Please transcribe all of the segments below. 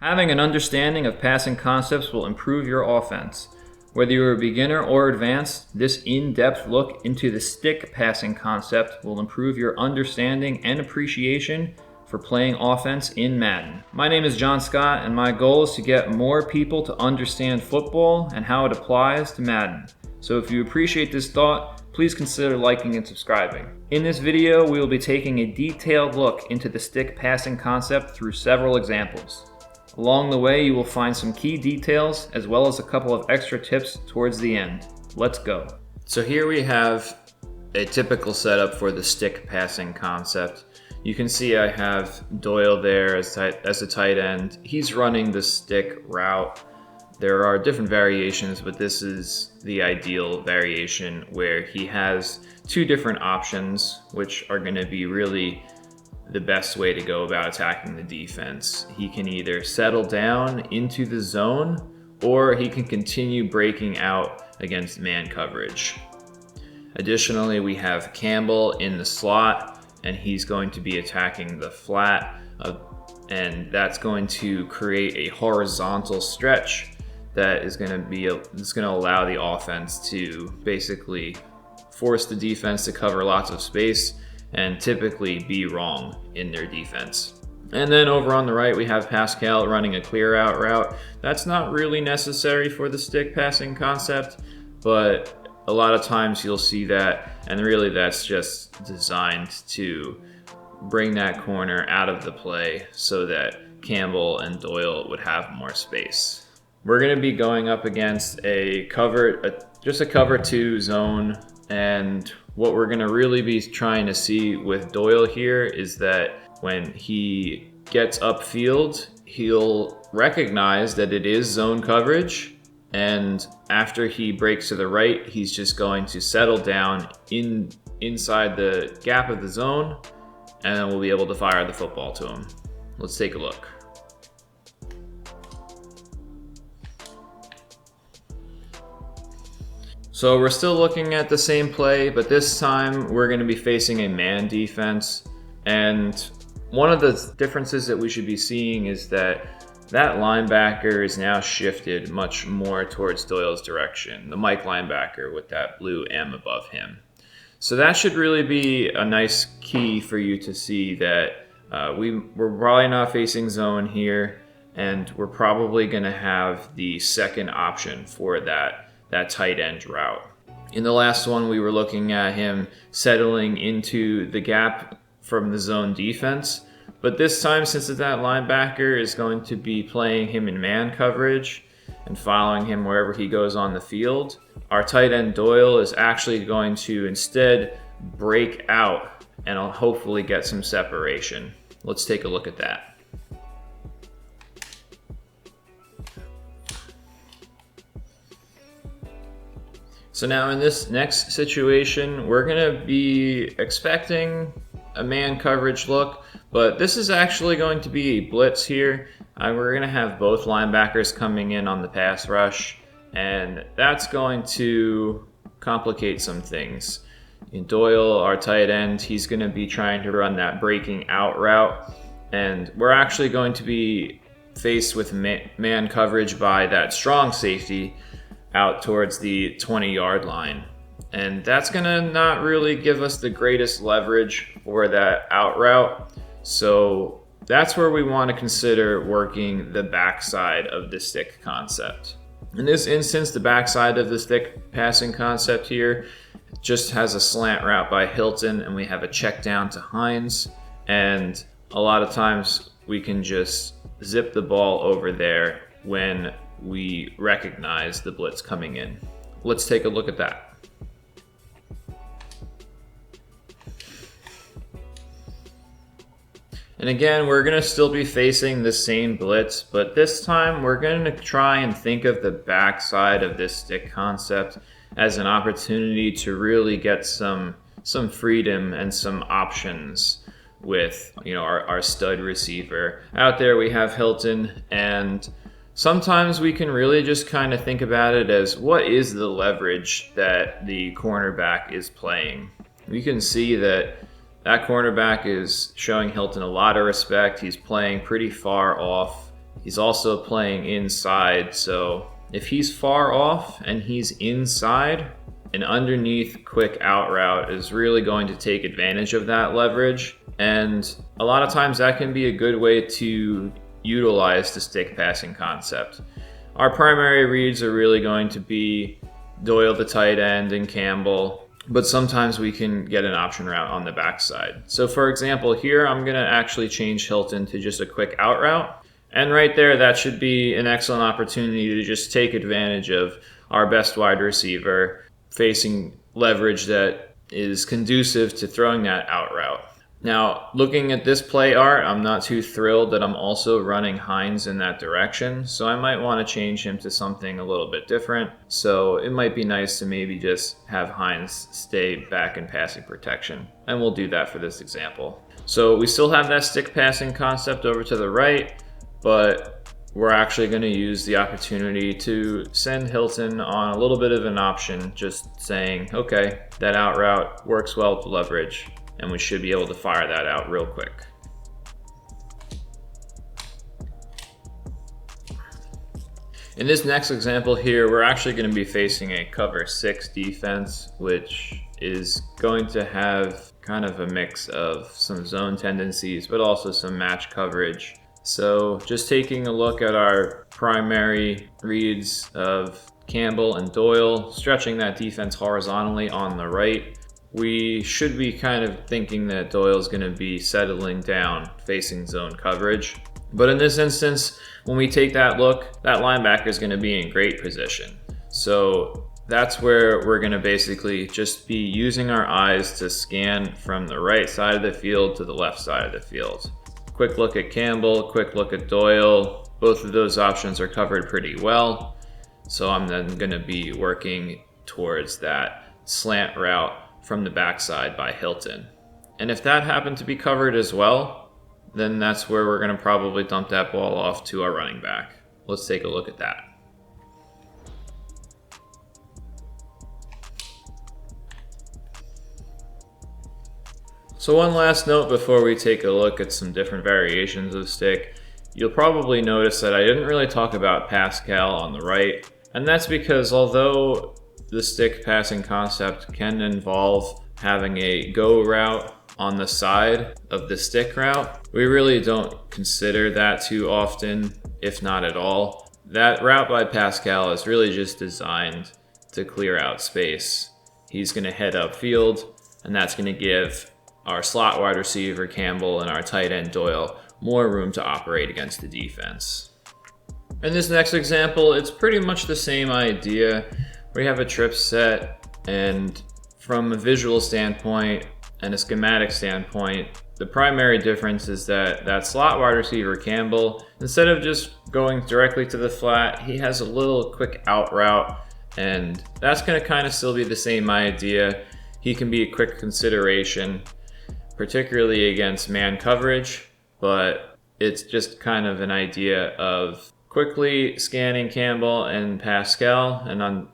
Having an understanding of passing concepts will improve your offense. Whether you're a beginner or advanced, this in-depth look into the stick passing concept will improve your understanding and appreciation for playing offense in Madden. My name is John Scott, and my goal is to get more people to understand football and how it applies to Madden. So if you appreciate this thought, please consider liking and subscribing. In this video, we will be taking a detailed look into the stick passing concept through several examples. Along the way, you will find some key details as well as a couple of extra tips towards the end. Let's go. So here we have a typical setup for the stick passing concept. You can see I have Doyle there as a tight end. He's running the stick route. There are different variations, but this is the ideal variation where he has two different options, which are going to be really the best way to go about attacking the defense. He can either settle down into the zone, or he can continue breaking out against man coverage. Additionally, we have Campbell in the slot, and he's going to be attacking the flat, and that's going to create a horizontal stretch that is going to allow the offense to basically force the defense to cover lots of space and typically be wrong in their defense. And then over on the right, we have Pascal running a clear out route. That's not really necessary for the stick passing concept, but a lot of times you'll see that, and really that's just designed to bring that corner out of the play so that Campbell and Doyle would have more space. We're going to be going up against just a cover two zone, and what we're going to really be trying to see with Doyle here is that when he gets upfield, he'll recognize that it is zone coverage, and after he breaks to the right, he's just going to settle down inside the gap of the zone, and then we'll be able to fire the football to him. Let's take a look. So we're still looking at the same play, but this time we're going to be facing a man defense. And one of the differences that we should be seeing is that linebacker is now shifted much more towards Doyle's direction, the Mike linebacker with that blue M above him. So that should really be a nice key for you to see that we're probably not facing zone here, and we're probably going to have the second option for that tight end route. In the last one, we were looking at him settling into the gap from the zone defense. But this time, since that linebacker is going to be playing him in man coverage and following him wherever he goes on the field, our tight end Doyle is actually going to instead break out and hopefully get some separation. Let's take a look at that. So now in this next situation, we're going to be expecting a man coverage look, but this is actually going to be a blitz here. We're going to have both linebackers coming in on the pass rush, and that's going to complicate some things. Doyle, our tight end, he's going to be trying to run that breaking out route, and we're actually going to be faced with man coverage by that strong safety out towards the 20-yard line. And that's going to not really give us the greatest leverage for that out route. So that's where we want to consider working the backside of the stick concept. In this instance, the backside of the stick passing concept here just has a slant route by Hilton, and we have a check down to Hines. And a lot of times we can just zip the ball over there when we recognize the blitz coming in. Let's take a look at that. And again, we're going to still be facing the same blitz, but this time we're going to try and think of the backside of this stick concept as an opportunity to really get some freedom and some options with our stud receiver. Out there we have Hilton, and sometimes we can really just kind of think about it as what is the leverage that the cornerback is playing. We can see that cornerback is showing Hilton a lot of respect. He's playing pretty far off He's also playing inside, so if he's far off and he's inside, an underneath quick out route is really going to take advantage of that leverage. And a lot of times that can be a good way to utilize the stick passing concept. Our primary reads are really going to be Doyle the tight end and Campbell, but sometimes we can get an option route on the backside. So for example, here I'm going to actually change Hilton to just a quick out route. And right there, that should be an excellent opportunity to just take advantage of our best wide receiver facing leverage that is conducive to throwing that out route. Now, looking at this play art, I'm not too thrilled that I'm also running Hines in that direction, so I might want to change him to something a little bit different. So it might be nice to maybe just have Hines stay back in passing protection, and we'll do that for this example. So we still have that stick passing concept over to the right, but we're actually going to use the opportunity to send Hilton on a little bit of an option, just saying, okay, that out route works well with leverage, and we should be able to fire that out real quick. In this next example here, we're actually going to be facing a cover 6 defense, which is going to have kind of a mix of some zone tendencies, but also some match coverage. So just taking a look at our primary reads of Campbell and Doyle, stretching that defense horizontally on the right, we should be kind of thinking that Doyle's going to be settling down facing zone coverage. But in this instance, when we take that look, that linebacker is going to be in great position. So that's where we're going to basically just be using our eyes to scan from the right side of the field to the left side of the field. Quick look at Campbell, quick look at Doyle. Both of those options are covered pretty well. So I'm then going to be working towards that slant route from the backside by Hilton. And if that happened to be covered as well, then that's where we're going to probably dump that ball off to our running back. Let's take a look at that. So one last note before we take a look at some different variations of stick. You'll probably notice that I didn't really talk about Pascal on the right, and that's because although the stick passing concept can involve having a go route on the side of the stick route, we really don't consider that too often, if not at all. That route by Pascal is really just designed to clear out space. He's going to head upfield, and that's going to give our slot wide receiver Campbell and our tight end Doyle more room to operate against the defense. In this next example, it's pretty much the same idea. We have a trip set, and from a visual standpoint and a schematic standpoint, the primary difference is that slot wide receiver Campbell, instead of just going directly to the flat, he has a little quick out route, and that's going to kind of still be the same idea. He can be a quick consideration, particularly against man coverage, but it's just kind of an idea of quickly scanning Campbell and Pascal, and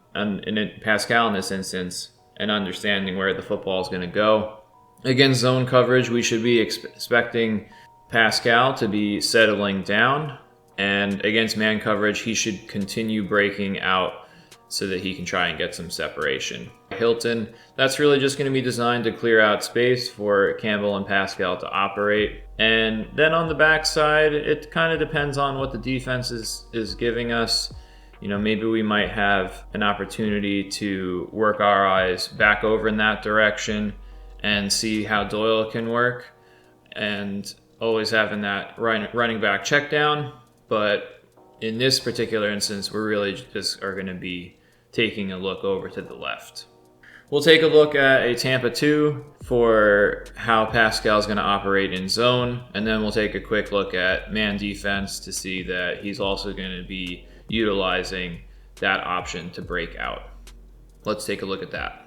Pascal in this instance, and understanding where the football is going to go. Against zone coverage, we should be expecting Pascal to be settling down, and against man coverage, he should continue breaking out so that he can try and get some separation. Hilton, that's really just going to be designed to clear out space for Campbell and Pascal to operate. And then on the backside, it kind of depends on what the defense is giving us. You know, maybe we might have an opportunity to work our eyes back over in that direction and see how Doyle can work, and always having that running back check down. But in this particular instance, we're really just are going to be taking a look over to the left. We'll take a look at a Tampa 2 for how Pascal is going to operate in zone, and then we'll take a quick look at man defense to see that he's also going to be utilizing that option to break out. Let's take a look at that.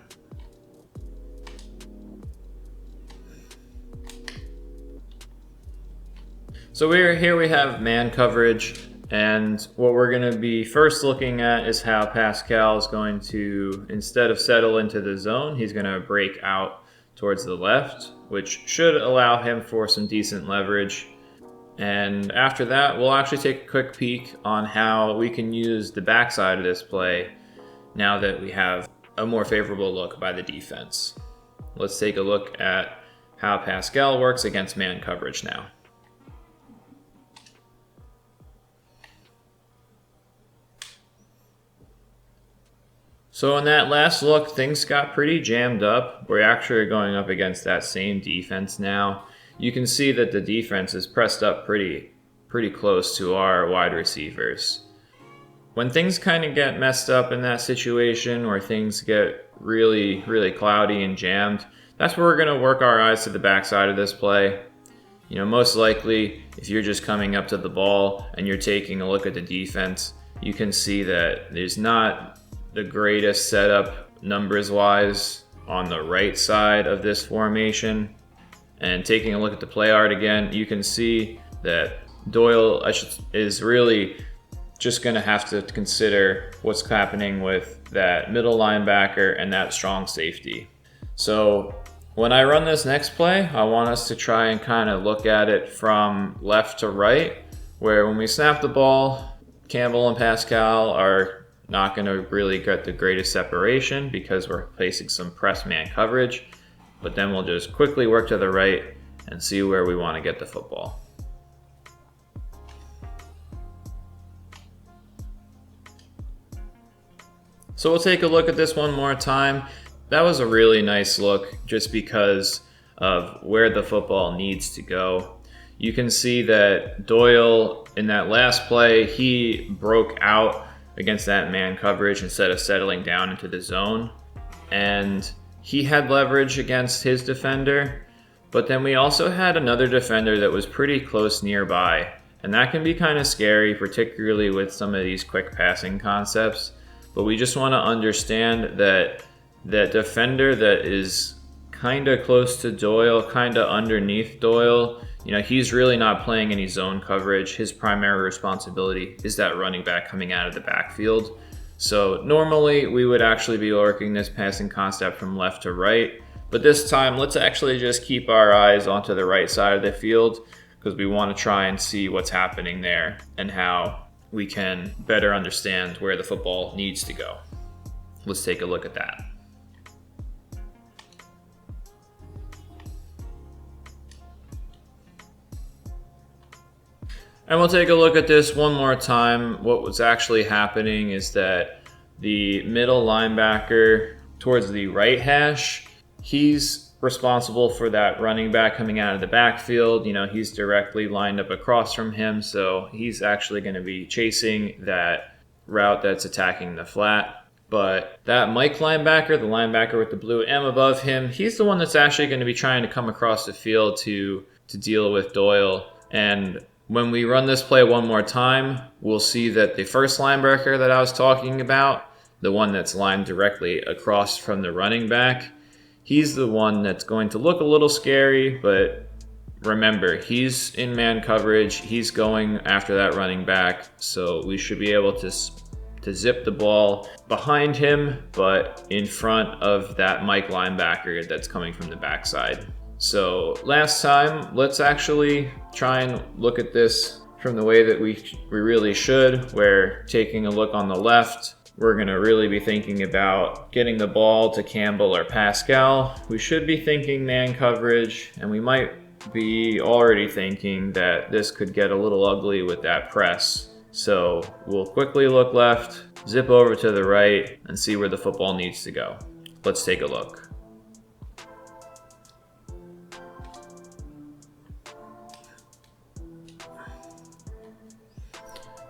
So here we have man coverage, and what we're going to be first looking at is how Pascal is going to, instead of settle into the zone, he's going to break out towards the left, which should allow him for some decent leverage. And after that, we'll actually take a quick peek on how we can use the backside of this play now that we have a more favorable look by the defense. Let's take a look at how Pascal works against man coverage now. So in that last look, things got pretty jammed up. We're actually going up against that same defense now. You can see that the defense is pressed up pretty close to our wide receivers. When things kind of get messed up in that situation, where things get really cloudy and jammed, that's where we're going to work our eyes to the backside of this play. Most likely, if you're just coming up to the ball and you're taking a look at the defense, you can see that there's not the greatest setup numbers-wise on the right side of this formation. And taking a look at the play art again, you can see that Doyle is really just going to have to consider what's happening with that middle linebacker and that strong safety. So when I run this next play, I want us to try and kind of look at it from left to right, where when we snap the ball, Campbell and Pascal are not going to really get the greatest separation because we're facing some press man coverage. But then we'll just quickly work to the right and see where we want to get the football. So we'll take a look at this one more time. That was a really nice look just because of where the football needs to go. You can see that Doyle, in that last play, he broke out against that man coverage instead of settling down into the zone. And he had leverage against his defender, but then we also had another defender that was pretty close nearby. And that can be kind of scary, particularly with some of these quick passing concepts. But we just want to understand that that defender that is kind of close to Doyle, kind of underneath Doyle, he's really not playing any zone coverage. His primary responsibility is that running back coming out of the backfield. So normally we would actually be working this passing concept from left to right, but this time let's actually just keep our eyes onto the right side of the field because we want to try and see what's happening there and how we can better understand where the football needs to go. Let's take a look at that. And we'll take a look at this one more time. What was actually happening is that the middle linebacker towards the right hash, he's responsible for that running back coming out of the backfield. He's directly lined up across from him, so he's actually going to be chasing that route that's attacking the flat. But that Mike linebacker, the linebacker with the blue M above him, he's the one that's actually going to be trying to come across the field to deal with Doyle. And when we run this play one more time, we'll see that the first linebacker that I was talking about, the one that's lined directly across from the running back, he's the one that's going to look a little scary, but remember, he's in man coverage. He's going after that running back, so we should be able to zip the ball behind him, but in front of that Mike linebacker that's coming from the backside. So last time, let's actually try and look at this from the way that we really should, where taking a look on the left, we're going to really be thinking about getting the ball to Campbell or Pascal. We should be thinking man coverage, and we might be already thinking that this could get a little ugly with that press. So we'll quickly look left, zip over to the right, and see where the football needs to go. Let's take a look.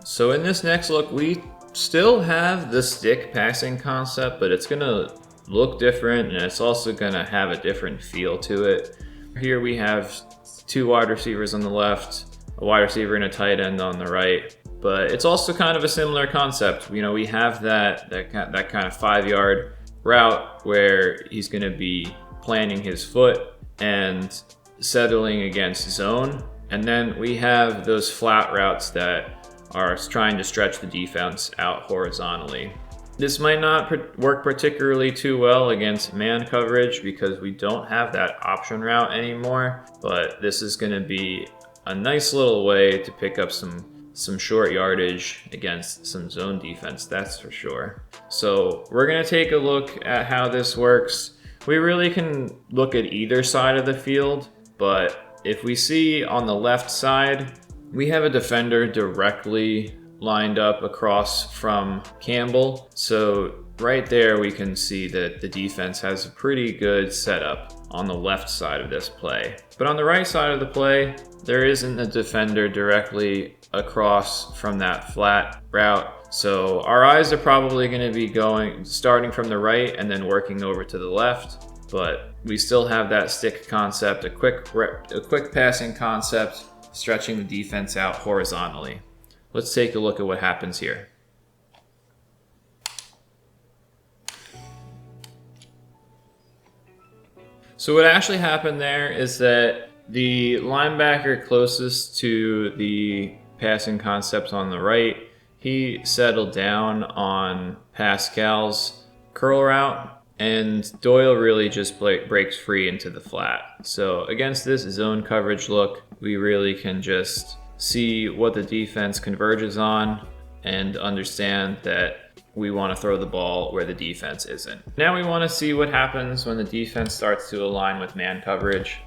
So in this next look, we still have the stick passing concept, but it's going to look different, and it's also going to have a different feel to it. Here we have two wide receivers on the left, a wide receiver and a tight end on the right. But it's also kind of a similar concept. We have that kind of 5-yard route where he's going to be planting his foot and settling against zone. And then we have those flat routes that are trying to stretch the defense out horizontally. This might not work particularly too well against man coverage because we don't have that option route anymore, but this is going to be a nice little way to pick up some short yardage against some zone defense, that's for sure. So we're gonna take a look at how this works. We really can look at either side of the field, but if we see on the left side, we have a defender directly lined up across from Campbell. So right there we can see that the defense has a pretty good setup on the left side of this play. But on the right side of the play, there isn't a defender directly across from that flat route. So our eyes are probably going to be starting from the right and then working over to the left. But we still have that stick concept, a quick passing concept, stretching the defense out horizontally. Let's take a look at what happens here. So what actually happened there is that the linebacker closest to the passing concept on the right, he settled down on Pascal's curl route, and Doyle really just breaks free into the flat. So against this zone coverage look, we really can just see what the defense converges on and understand that we want to throw the ball where the defense isn't. Now we want to see what happens when the defense starts to align with man coverage.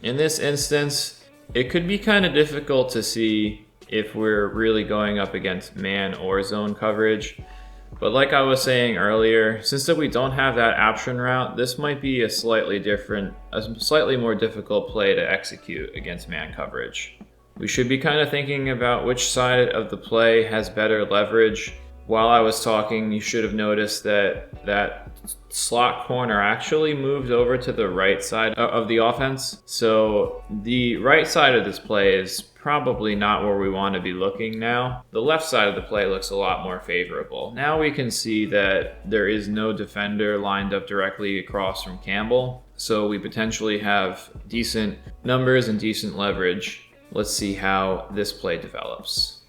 In this instance, it could be kind of difficult to see if we're really going up against man or zone coverage. But like I was saying earlier, since that we don't have that option route, this might be a slightly more difficult play to execute against man coverage. We should be kind of thinking about which side of the play has better leverage. While I was talking, you should have noticed that slot corner actually moved over to the right side of the offense. So the right side of this play is probably not where we want to be looking now. The left side of the play looks a lot more favorable. Now we can see that there is no defender lined up directly across from Campbell. So we potentially have decent numbers and decent leverage. Let's see how this play develops.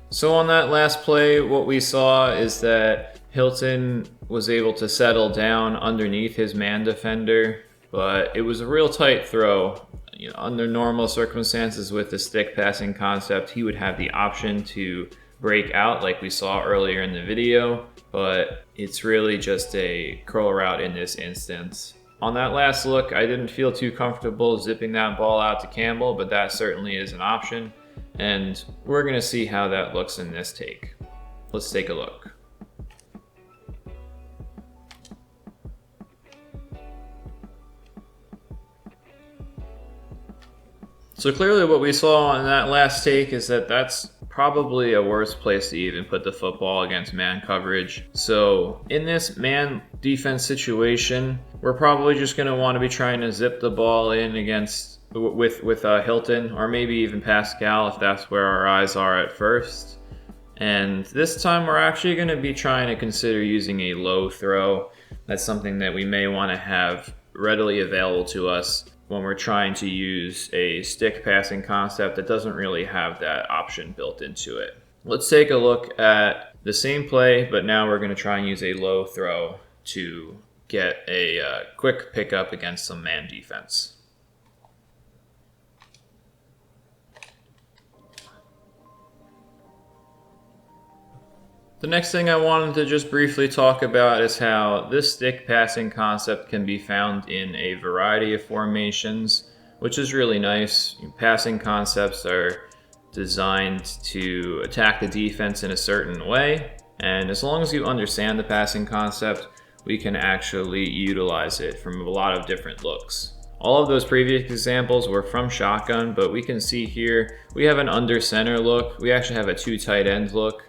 So on that last play, what we saw is that Hilton was able to settle down underneath his man defender, but it was a real tight throw. Under normal circumstances with the stick passing concept, he would have the option to break out like we saw earlier in the video, but it's really just a curl route in this instance. On that last look, I didn't feel too comfortable zipping that ball out to Campbell, but that certainly is an option, and we're going to see how that looks in this take. Let's take a look. So clearly what we saw in that last take is that that's probably a worse place to even put the football against man coverage. So in this man defense situation, we're probably just going to want to be trying to zip the ball in against with Hilton, or maybe even Pascal if that's where our eyes are at first. And this time we're actually going to be trying to consider using a low throw. That's something that we may want to have readily available to us when we're trying to use a stick passing concept that doesn't really have that option built into it. Let's take a look at the same play, but now we're going to try and use a low throw to get a quick pickup against some man defense. The next thing I wanted to just briefly talk about is how this stick passing concept can be found in a variety of formations, which is really nice. Passing concepts are designed to attack the defense in a certain way, and as long as you understand the passing concept, we can actually utilize it from a lot of different looks. All of those previous examples were from shotgun, but we can see here we have an under center look. We actually have a two tight end look.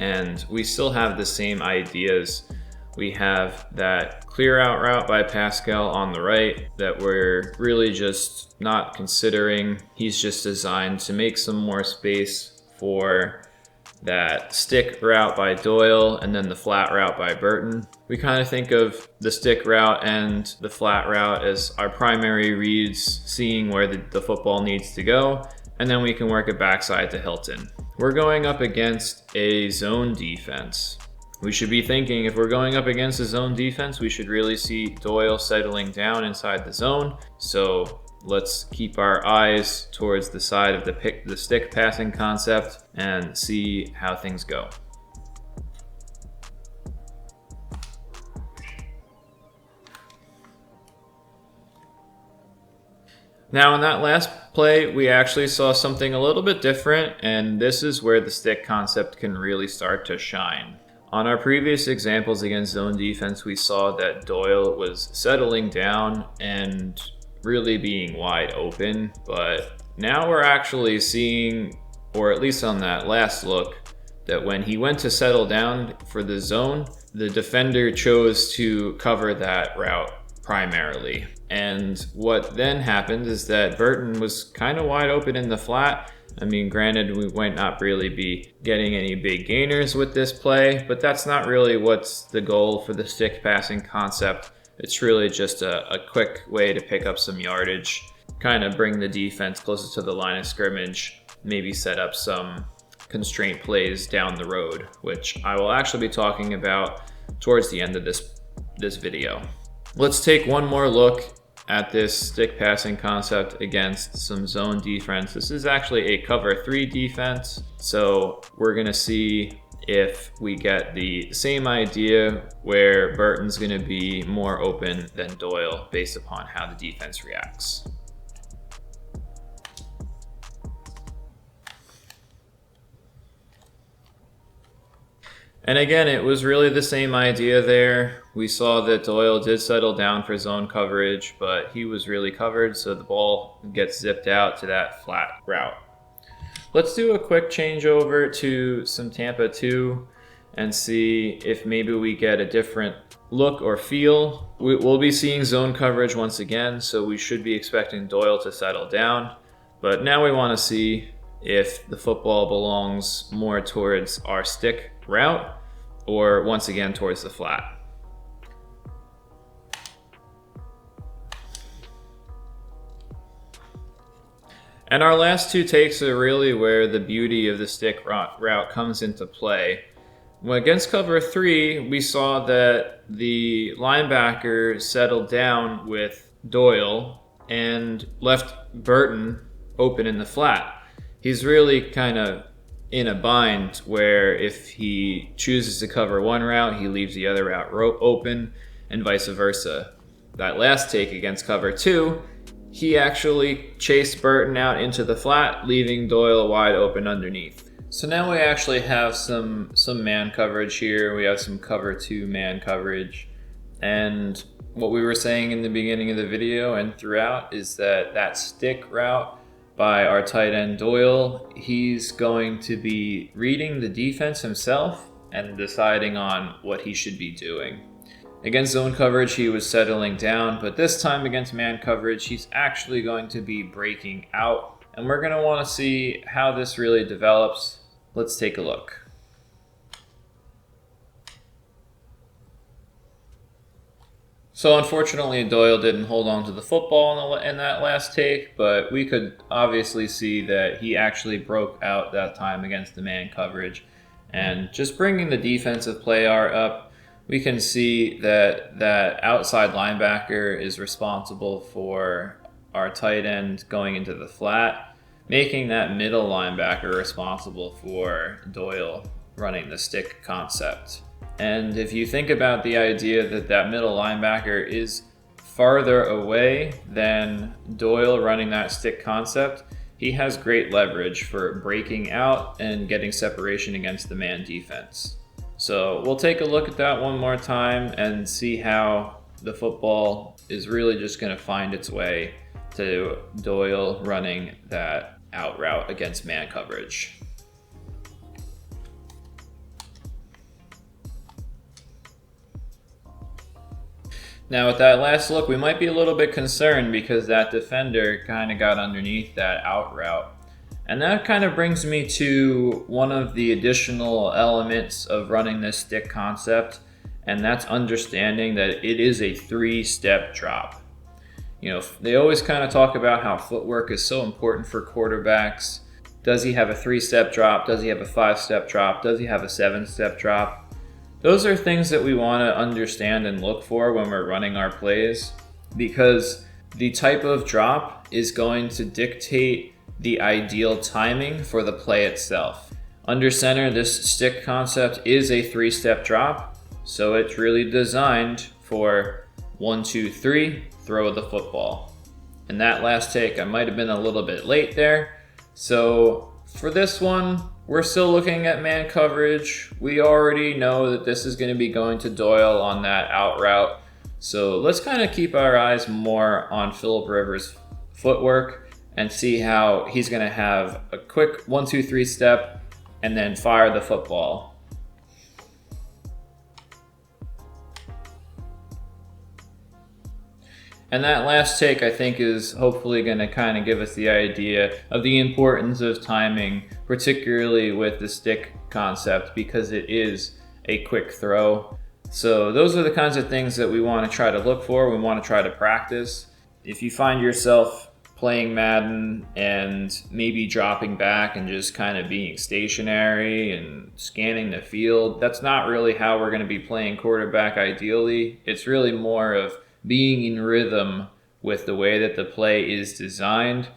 And we still have the same ideas. We have that clear out route by Pascal on the right that we're really just not considering. He's just designed to make some more space for that stick route by Doyle and then the flat route by Burton. We kind of think of the stick route and the flat route as our primary reads, seeing where the football needs to go, and then we can work it backside to Hilton. We're going up against a zone defense. We should be thinking if we're going up against a zone defense, we should really see Doyle settling down inside the zone. So let's keep our eyes towards the side of the stick passing concept and see how things go. Now in that last play, we actually saw something a little bit different, and this is where the stick concept can really start to shine. On our previous examples against zone defense, we saw that Doyle was settling down and really being wide open, but now we're actually seeing, or at least on that last look, that when he went to settle down for the zone, the defender chose to cover that route primarily. And what then happened is that Burton was kind of wide open in the flat. I mean, granted, we might not really be getting any big gainers with this play, but that's not really what's the goal for the stick passing concept. It's really just a quick way to pick up some yardage, kind of bring the defense closer to the line of scrimmage, maybe set up some constraint plays down the road, which I will actually be talking about towards the end of this video. Let's take one more look at this stick passing concept against some zone defense. This is actually a cover 3 defense, so we're gonna see if we get the same idea where Burton's gonna be more open than Doyle based upon how the defense reacts. And again, it was really the same idea there. We saw that Doyle did settle down for zone coverage, but he was really covered, so the ball gets zipped out to that flat route. Let's do a quick changeover to some Tampa 2 and see if maybe we get a different look or feel. We'll be seeing zone coverage once again, so we should be expecting Doyle to settle down. But now we want to see if the football belongs more towards our stick route or once again towards the flat. And our last two takes are really where the beauty of the stick route comes into play. When against cover 3, we saw that the linebacker settled down with Doyle and left Burton open in the flat. He's really kind of in a bind where if he chooses to cover one route, he leaves the other route open, and vice versa. That last take against cover 2, he actually chased Burton out into the flat, leaving Doyle wide open underneath. So now we actually have some man coverage here. We have some cover 2 man coverage. And what we were saying in the beginning of the video and throughout is that stick route by our tight end Doyle, he's going to be reading the defense himself and deciding on what he should be doing. Against zone coverage, he was settling down, but this time against man coverage, he's actually going to be breaking out. And we're going to want to see how this really develops. Let's take a look. So unfortunately, Doyle didn't hold on to the football in that last take, but we could obviously see that he actually broke out that time against the man coverage. And just bringing the defensive play art up, we can see that that outside linebacker is responsible for our tight end going into the flat, making that middle linebacker responsible for Doyle running the stick concept. And if you think about the idea that that middle linebacker is farther away than Doyle running that stick concept, he has great leverage for breaking out and getting separation against the man defense. So we'll take a look at that one more time and see how the football is really just going to find its way to Doyle running that out route against man coverage. Now with that last look, we might be a little bit concerned because that defender kind of got underneath that out route. And that kind of brings me to one of the additional elements of running this stick concept, and that's understanding that it is a 3-step drop. You know, they always kind of talk about how footwork is so important for quarterbacks. Does he have a 3-step drop? Does he have a 5-step drop? Does he have a 7-step drop? Those are things that we want to understand and look for when we're running our plays, because the type of drop is going to dictate the ideal timing for the play itself. Under center, this stick concept is a 3-step drop, so it's really designed for 1, 2, 3, throw the football. And that last take, I might have been a little bit late there. So for this one, we're still looking at man coverage. We already know that this is going to be going to Doyle on that out route. So let's kind of keep our eyes more on Phillip Rivers' footwork and see how he's going to have a quick 1, 2, 3 step and then fire the football. And that last take, I think, is hopefully going to kind of give us the idea of the importance of timing, particularly with the stick concept, because it is a quick throw. So those are the kinds of things that we want to try to look for, we want to try to practice. If you find yourself playing Madden and maybe dropping back and just kind of being stationary and scanning the field, that's not really how we're going to be playing quarterback ideally. It's really more of being in rhythm with the way that the play is designed,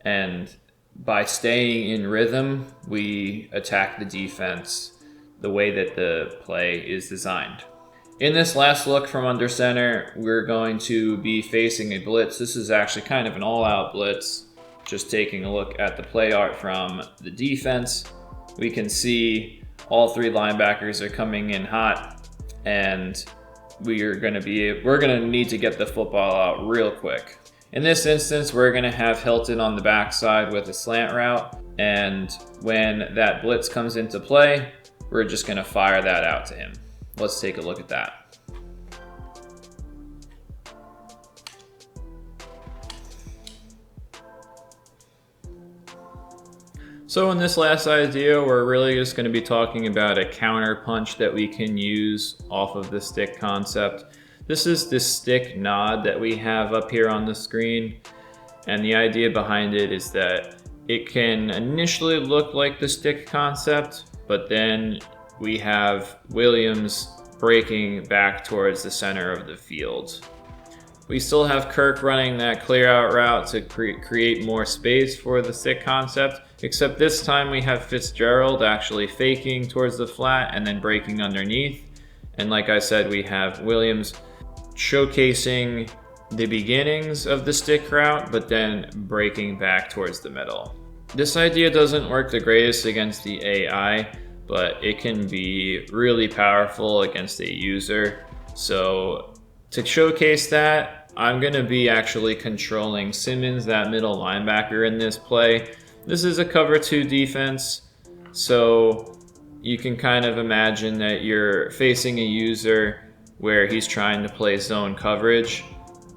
and by staying in rhythm, we attack the defense the way that the play is designed. In this last look from under center, we're going to be facing a blitz. This is actually kind of an all-out blitz. Just taking a look at the play art from the defense, we can see all 3 linebackers are coming in hot, and we're going to need to get the football out real quick. In this instance, we're going to have Hilton on the backside with a slant route, and when that blitz comes into play, we're just going to fire that out to him. Let's take a look at that. So in this last idea, we're really just going to be talking about a counter punch that we can use off of the stick concept. This is the stick nod that we have up here on the screen. And the idea behind it is that it can initially look like the stick concept, but then we have Williams breaking back towards the center of the field. We still have Kirk running that clear out route to create more space for the stick concept, except this time we have Fitzgerald actually faking towards the flat and then breaking underneath. And like I said, we have Williams showcasing the beginnings of the stick route, but then breaking back towards the middle. This idea doesn't work the greatest against the AI, but it can be really powerful against a user. So to showcase that, I'm going to be actually controlling Simmons, that middle linebacker in this play. This is a cover 2 defense, so you can kind of imagine that you're facing a user where he's trying to play zone coverage.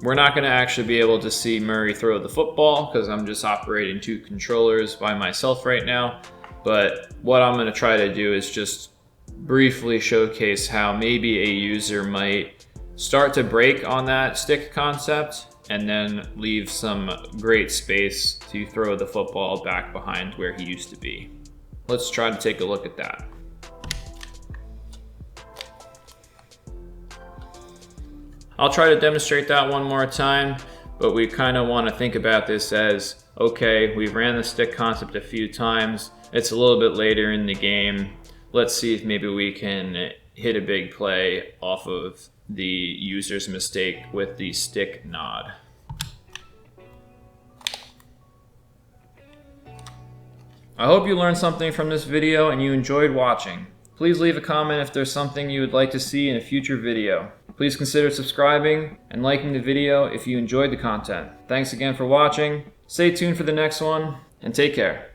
We're not going to actually be able to see Murray throw the football because I'm just operating 2 controllers by myself right now. But what I'm going to try to do is just briefly showcase how maybe a user might start to break on that stick concept and then leave some great space to throw the football back behind where he used to be. Let's try to take a look at that. I'll try to demonstrate that one more time, but we kind of want to think about this as, okay, we've ran the stick concept a few times. It's a little bit later in the game. Let's see if maybe we can hit a big play off of the user's mistake with the stick nod. I hope you learned something from this video and you enjoyed watching. Please leave a comment if there's something you would like to see in a future video. Please consider subscribing and liking the video if you enjoyed the content. Thanks again for watching. Stay tuned for the next one, and take care.